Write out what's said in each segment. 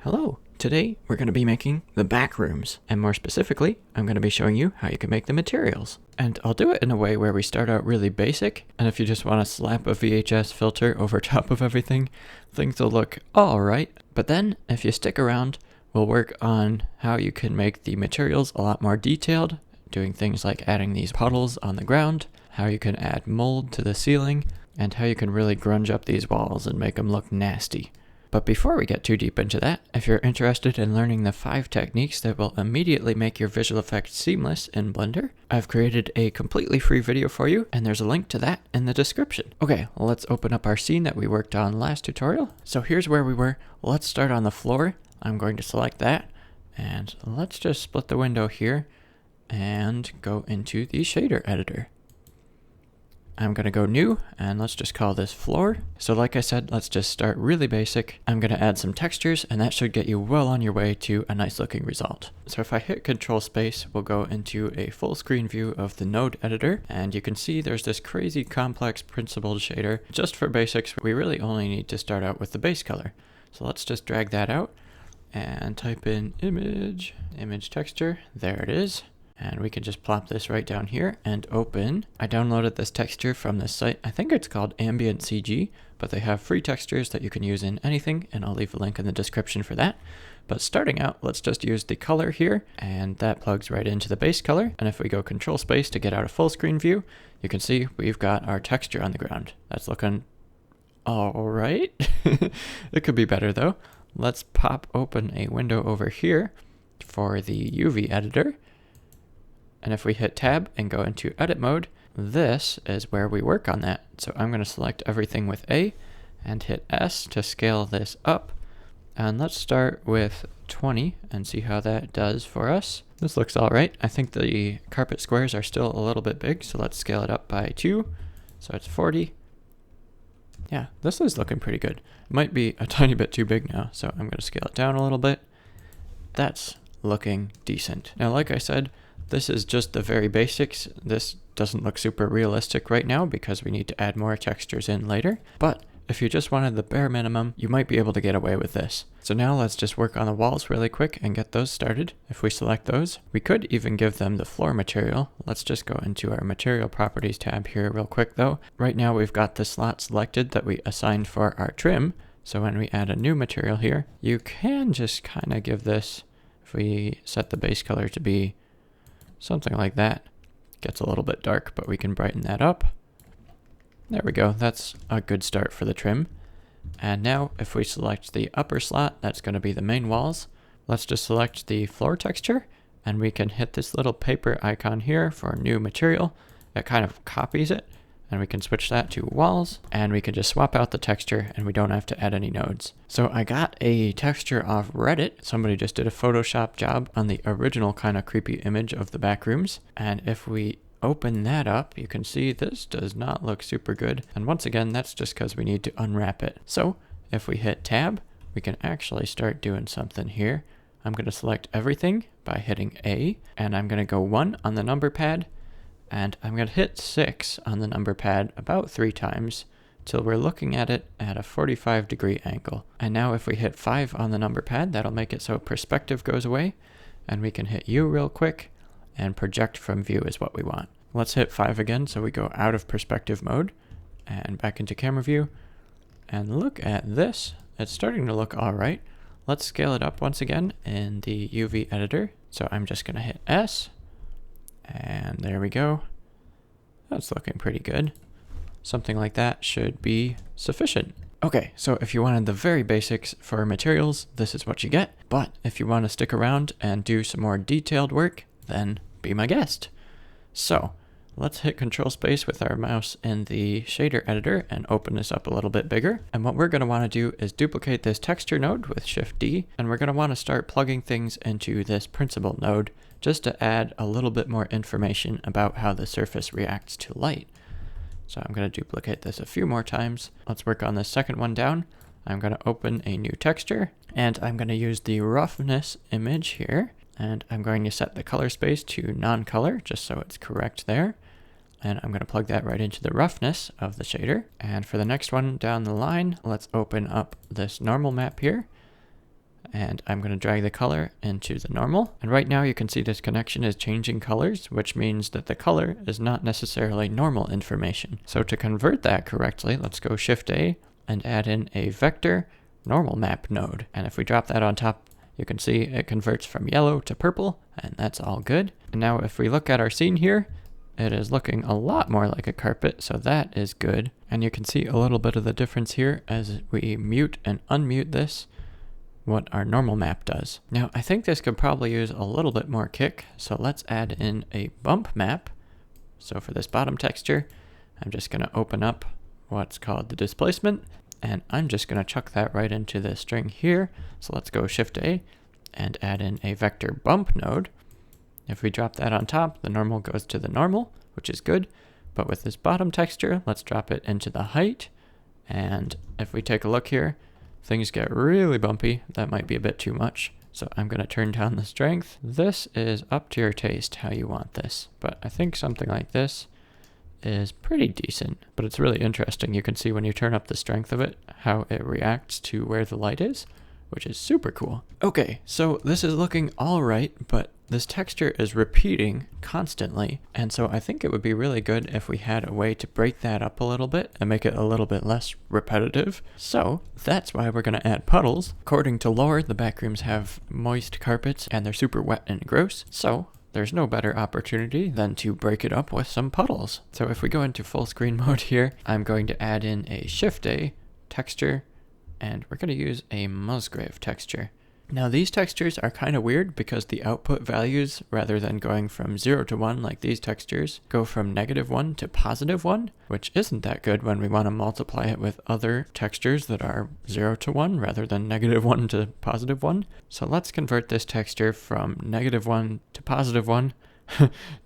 Hello! Today we're going to be making the backrooms, and more specifically, I'm going to be showing you how you can make the materials. And I'll do it in a way where we start out really basic, and if you just want to slap a VHS filter over top of everything, things will look alright. But then, if you stick around, we'll work on how you can make the materials a lot more detailed, doing things like adding these puddles on the ground, how you can add mold to the ceiling, and how you can really grunge up these walls and make them look nasty. But before we get too deep into that, if you're interested in learning the 5 techniques that will immediately make your visual effects seamless in Blender, I've created a completely free video for you, and there's a link to that in the description. Okay, well, let's open up our scene that we worked on last tutorial. So here's where we were. Let's start on the floor. I'm going to select that, and let's just split the window here and go into the shader editor. I'm going to go new, and let's just call this floor. So like I said, let's just start really basic. I'm going to add some textures, and that should get you well on your way to a nice looking result. So if I hit Control Space, we'll go into a full screen view of the node editor, and you can see there's this crazy complex principled shader. Just for basics, we really only need to start out with the base color. So let's just drag that out and type in image texture. There it is. And we can just plop this right down here and open. I downloaded this texture from this site. I think it's called Ambient CG, but they have free textures that you can use in anything, and I'll leave a link in the description for that. But starting out, let's just use the color here, and that plugs right into the base color. And if we go Control Space to get out a full screen view, you can see we've got our texture on the ground. That's looking all right. It could be better though. Let's pop open a window over here for the UV editor. And if we hit tab and go into edit mode, this is where we work on that. So I'm going to select everything with A and hit S to scale this up. And let's start with 20 and see how that does for us. This looks all right. I think the carpet squares are still a little bit big, so let's scale it up by 2. So it's 40. Yeah, this is looking pretty good. It might be a tiny bit too big now, so I'm going to scale it down a little bit. That's looking decent. Now, like I said, this is just the very basics. This doesn't look super realistic right now because we need to add more textures in later. But if you just wanted the bare minimum, you might be able to get away with this. So now let's just work on the walls really quick and get those started. If we select those, we could even give them the floor material. Let's just go into our material properties tab here real quick though. Right now we've got the slot selected that we assigned for our trim. So when we add a new material here, you can just kind of give this, if we set the base color to be something like that. Gets a little bit dark, but we can brighten that up. There we go. That's a good start for the trim. And now if we select the upper slot, that's going to be the main walls. Let's just select the floor texture, and we can hit this little paper icon here for new material. It kind of copies it, and we can switch that to walls, and we can just swap out the texture, and we don't have to add any nodes. So I got a texture off Reddit. Somebody just did a Photoshop job on the original kind of creepy image of the backrooms. And if we open that up, you can see this does not look super good. And once again, that's just because we need to unwrap it. So if we hit tab, we can actually start doing something here. I'm going to select everything by hitting A, and I'm going to go 1 on the number pad, and I'm going to hit 6 on the number pad about 3 times till we're looking at it at a 45-degree angle. And now if we hit 5 on the number pad, that'll make it so perspective goes away. And we can hit U real quick, and project from view is what we want. Let's hit 5 again so we go out of perspective mode and back into camera view. And look at this. It's starting to look all right. Let's scale it up once again in the UV editor. So I'm just going to hit S. And there we go. That's looking pretty good. Something like that should be sufficient. Okay, so if you wanted the very basics for materials, this is what you get. But if you want to stick around and do some more detailed work, then be my guest. So let's hit Control Space with our mouse in the shader editor and open this up a little bit bigger. And what we're going to want to do is duplicate this texture node with Shift D, and we're going to want to start plugging things into this principled node just to add a little bit more information about how the surface reacts to light. So I'm going to duplicate this a few more times. Let's work on this second one down. I'm going to open a new texture, and I'm going to use the roughness image here, and I'm going to set the color space to non-color just so it's correct there. And I'm going to plug that right into the roughness of the shader. And for the next one down the line, let's open up this normal map here. And I'm going to drag the color into the normal. And right now you can see this connection is changing colors, which means that the color is not necessarily normal information. So to convert that correctly, let's go Shift A and add in a vector normal map node. And if we drop that on top, you can see it converts from yellow to purple, and that's all good. And now if we look at our scene here, it is looking a lot more like a carpet, so that is good. And you can see a little bit of the difference here as we mute and unmute this, what our normal map does. Now, I think this could probably use a little bit more kick, so let's add in a bump map. So for this bottom texture, I'm just going to open up what's called the displacement, and I'm just going to chuck that right into the string here. So let's go Shift A and add in a vector bump node. If we drop that on top, the normal goes to the normal, which is good. But with this bottom texture, let's drop it into the height. And if we take a look here, things get really bumpy. That might be a bit too much. So I'm going to turn down the strength. This is up to your taste how you want this. But I think something like this is pretty decent. But it's really interesting. You can see when you turn up the strength of it, how it reacts to where the light is, which is super cool. Okay, so this is looking all right, but this texture is repeating constantly, and so I think it would be really good if we had a way to break that up a little bit and make it a little bit less repetitive. So that's why we're going to add puddles. According to lore, the backrooms have moist carpets and they're super wet and gross, so there's no better opportunity than to break it up with some puddles. So if we go into full screen mode here, I'm going to add in a Shift A texture, and we're going to use a Musgrave texture. Now these textures are kind of weird because the output values, rather than going from 0 to 1 like these textures, go from -1 to +1, which isn't that good when we want to multiply it with other textures that are 0 to 1 rather than -1 to +1. So let's convert this texture from -1 to +1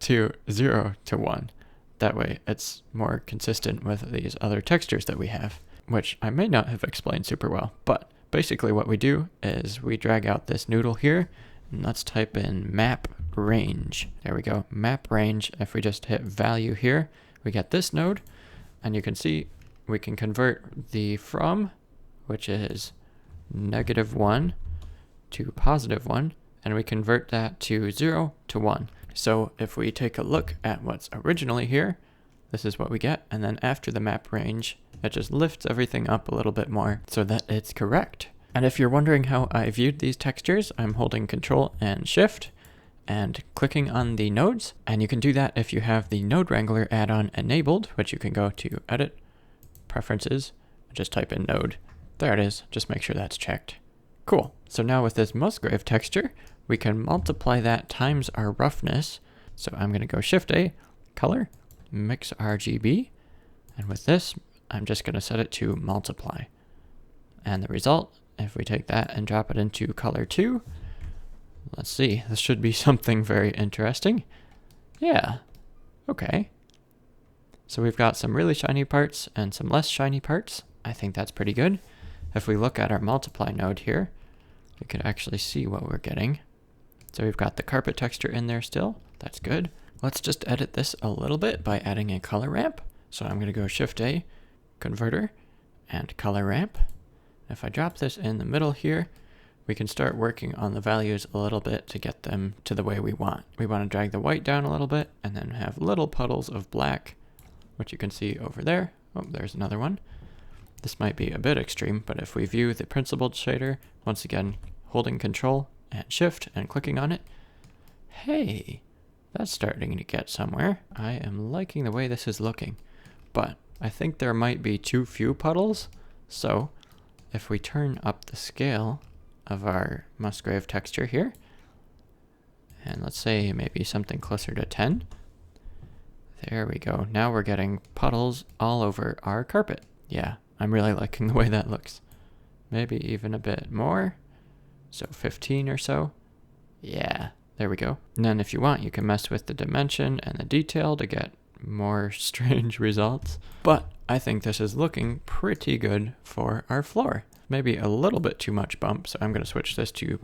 to 0 to 1. That way it's more consistent with these other textures that we have, which I may not have explained super well, but basically what we do is we drag out this noodle here, and let's type in map range. There we go, map range. If we just hit value here, we get this node, and you can see we can convert the from, which is -1 to +1, and we convert that to 0 to 1. So if we take a look at what's originally here, this is what we get, and then after the map range, it just lifts everything up a little bit more so that it's correct. And if you're wondering how I viewed these textures, I'm holding Control and Shift and clicking on the nodes. And you can do that if you have the Node Wrangler add-on enabled, which you can go to Edit, Preferences, and just type in Node. There it is. Just make sure that's checked. Cool. So now with this Musgrave texture, we can multiply that times our roughness. So I'm going to go Shift A, Color, Mix RGB, and with this, I'm just going to set it to multiply. And the result, if we take that and drop it into color 2, let's see, this should be something very interesting. Yeah, okay. So we've got some really shiny parts and some less shiny parts. I think that's pretty good. If we look at our multiply node here, we could actually see what we're getting. So we've got the carpet texture in there still. That's good. Let's just edit this a little bit by adding a color ramp. So I'm going to go Shift A, Converter, and Color Ramp. If I drop this in the middle here, we can start working on the values a little bit to get them to the way we want. We want to drag the white down a little bit and then have little puddles of black, which you can see over there. Oh, there's another one. This might be a bit extreme, but if we view the principled shader, once again, holding Control and Shift and clicking on it, hey, that's starting to get somewhere. I am liking the way this is looking, but I think there might be too few puddles. So if we turn up the scale of our Musgrave texture here, and let's say maybe something closer to 10, there we go. Now we're getting puddles all over our carpet. Yeah, I'm really liking the way that looks. Maybe even a bit more. So 15 or so. Yeah, there we go. And then if you want, you can mess with the dimension and the detail to get more strange results. But I think this is looking pretty good for our floor. Maybe a little bit too much bump, so I'm going to switch this to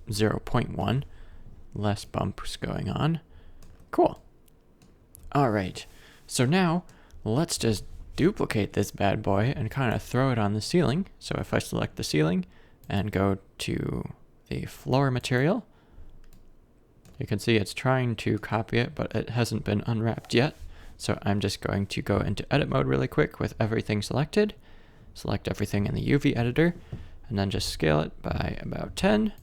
0.1. Less bumps going on. Cool. All right, so now let's just duplicate this bad boy and kind of throw it on the ceiling. So if I select the ceiling and go to the floor material. You can see it's trying to copy it, but it hasn't been unwrapped yet. So I'm just going to go into edit mode really quick with everything selected. Select everything in the UV editor, and then just scale it by about 10.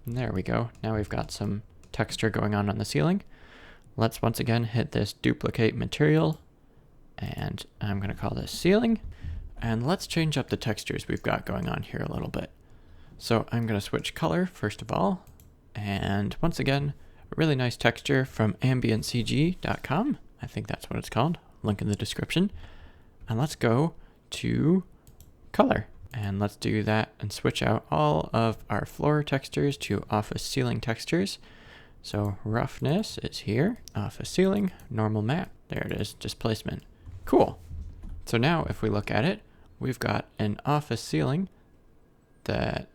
And there we go. Now we've got some texture going on the ceiling. Let's once again hit this duplicate material, and I'm going to call this ceiling. And let's change up the textures we've got going on here a little bit. So I'm going to switch color first of all. And once again, a really nice texture from ambientcg.com. I think that's what it's called. Link in the description. And let's go to color. And let's do that and switch out all of our floor textures to office ceiling textures. So roughness is here, office ceiling, normal map. There it is, displacement. Cool. So now if we look at it, we've got an office ceiling that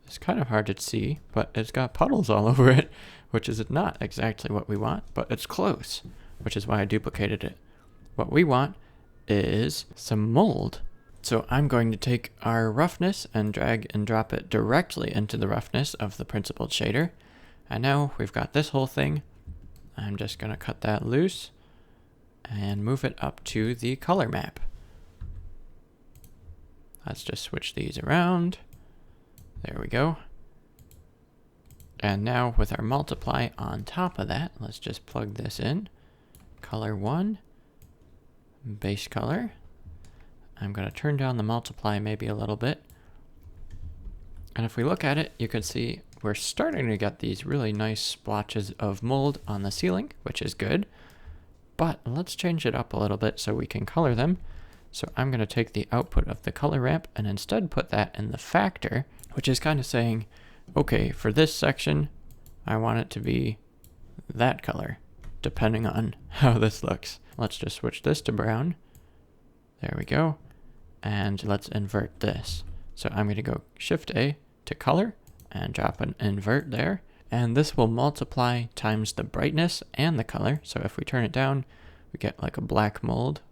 is kind of hard to see, but it's got puddles all over it, which is not exactly what we want, but it's close, which is why I duplicated it. What we want is some mold. So I'm going to take our roughness and drag and drop it directly into the roughness of the principled shader. And now we've got this whole thing. I'm just going to cut that loose and move it up to the color map. Let's just switch these around. There we go. And now with our multiply on top of that, let's just plug this in. Color 1, base color. I'm going to turn down the multiply maybe a little bit. And if we look at it, you can see we're starting to get these really nice splotches of mold on the ceiling, which is good. But let's change it up a little bit so we can color them. So I'm going to take the output of the color ramp and instead put that in the factor, which is kind of saying, okay, for this section, I want it to be that color, depending on how this looks. Let's just switch this to brown. There we go. And let's invert this. So I'm going to go Shift A to color and drop an invert there. And this will multiply times the brightness and the color. So if we turn it down, we get like a black mold.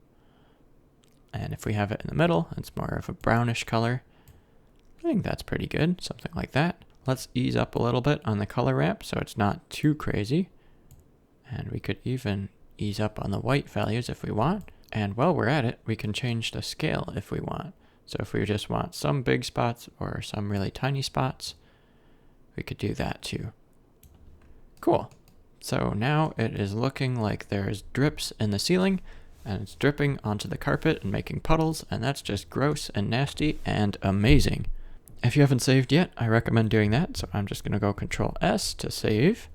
And if we have it in the middle, it's more of a brownish color. I think that's pretty good, something like that. Let's ease up a little bit on the color ramp so it's not too crazy. And we could even ease up on the white values if we want. And while we're at it, we can change the scale if we want. So if we just want some big spots or some really tiny spots, we could do that too. Cool. So now it is looking like there's drips in the ceiling and it's dripping onto the carpet and making puddles, and that's just gross and nasty and amazing. If you haven't saved yet, I recommend doing that. So I'm just going to go Control S to save.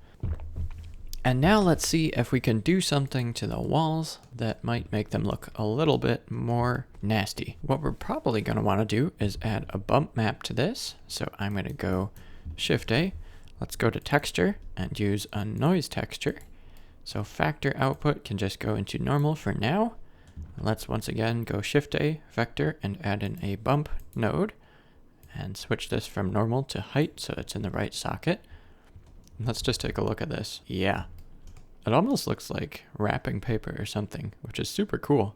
And now let's see if we can do something to the walls that might make them look a little bit more nasty. What we're probably going to want to do is add a bump map to this. So I'm going to go Shift A. Let's go to texture and use a noise texture. So factor output can just go into normal for now. Let's once again go Shift A, vector, and add in a bump node and switch this from normal to height so it's in the right socket. Let's just take a look at this. Yeah, it almost looks like wrapping paper or something, which is super cool,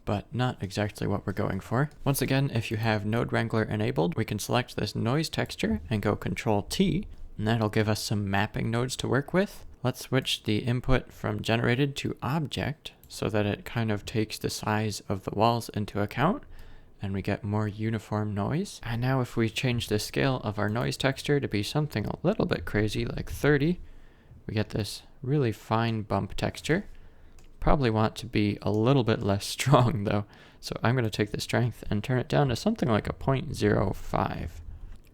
but not exactly what we're going for. Once again, if you have Node Wrangler enabled, we can select this noise texture and go Control T, and that'll give us some mapping nodes to work with. Let's switch the input from generated to object so that it kind of takes the size of the walls into account, and we get more uniform noise. And now if we change the scale of our noise texture to be something a little bit crazy, like 30, we get this really fine bump texture. Probably want to be a little bit less strong though. So I'm going to take the strength and turn it down to something like a 0.05.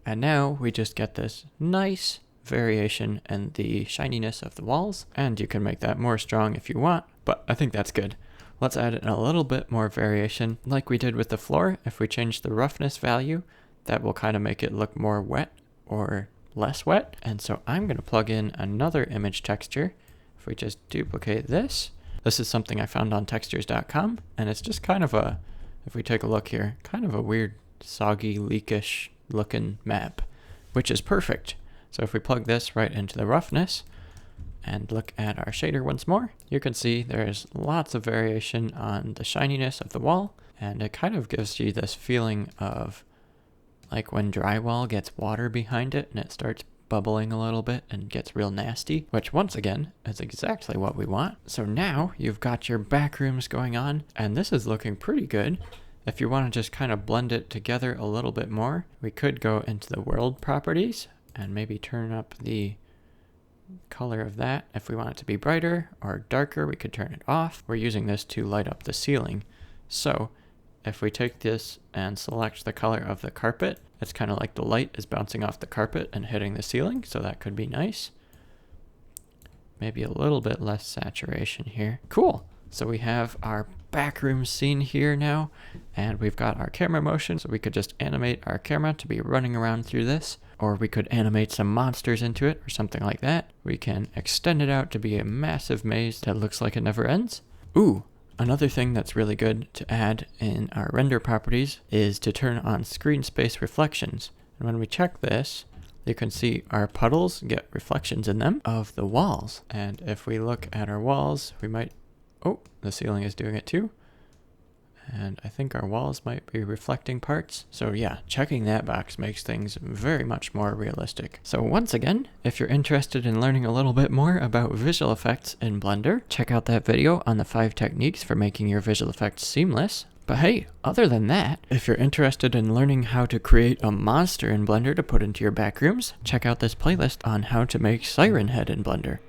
And now we just get this nice variation in the shininess of the walls. And you can make that more strong if you want, but I think that's good. Let's add in a little bit more variation like we did with the floor. If we change the roughness value, that will kind of make it look more wet or less wet. And so I'm going to plug in another image texture. If we just duplicate this, this is something I found on textures.com, and it's just kind of a, if we take a look here, kind of a weird soggy leakish looking map, which is perfect. So if we plug this right into the roughness, and look at our shader once more, you can see there's lots of variation on the shininess of the wall, and it kind of gives you this feeling of like when drywall gets water behind it and it starts bubbling a little bit and gets real nasty, which once again is exactly what we want. So now you've got your back rooms going on, and this is looking pretty good. If you want to just kind of blend it together a little bit more, we could go into the world properties and maybe turn up the color of that. If we want it to be brighter or darker, we could turn it off. We're using this to light up the ceiling. So if we take this and select the color of the carpet, it's kind of like the light is bouncing off the carpet and hitting the ceiling, so that could be nice. Maybe a little bit less saturation here. Cool. So we have our backroom scene here now, and we've got our camera motion, so we could just animate our camera to be running around through this, or we could animate some monsters into it or something like that. We can extend it out to be a massive maze that looks like it never ends. Ooh, another thing that's really good to add in our render properties is to turn on screen space reflections. And when we check this, you can see our puddles get reflections in them of the walls. And if we look at our walls, we might, oh, the ceiling is doing it too. And I think our walls might be reflecting parts. So yeah, checking that box makes things very much more realistic. So once again, if you're interested in learning a little bit more about visual effects in Blender, check out that video on the 5 techniques for making your visual effects seamless. But hey, other than that, if you're interested in learning how to create a monster in Blender to put into your backrooms, check out this playlist on how to make Siren Head in Blender.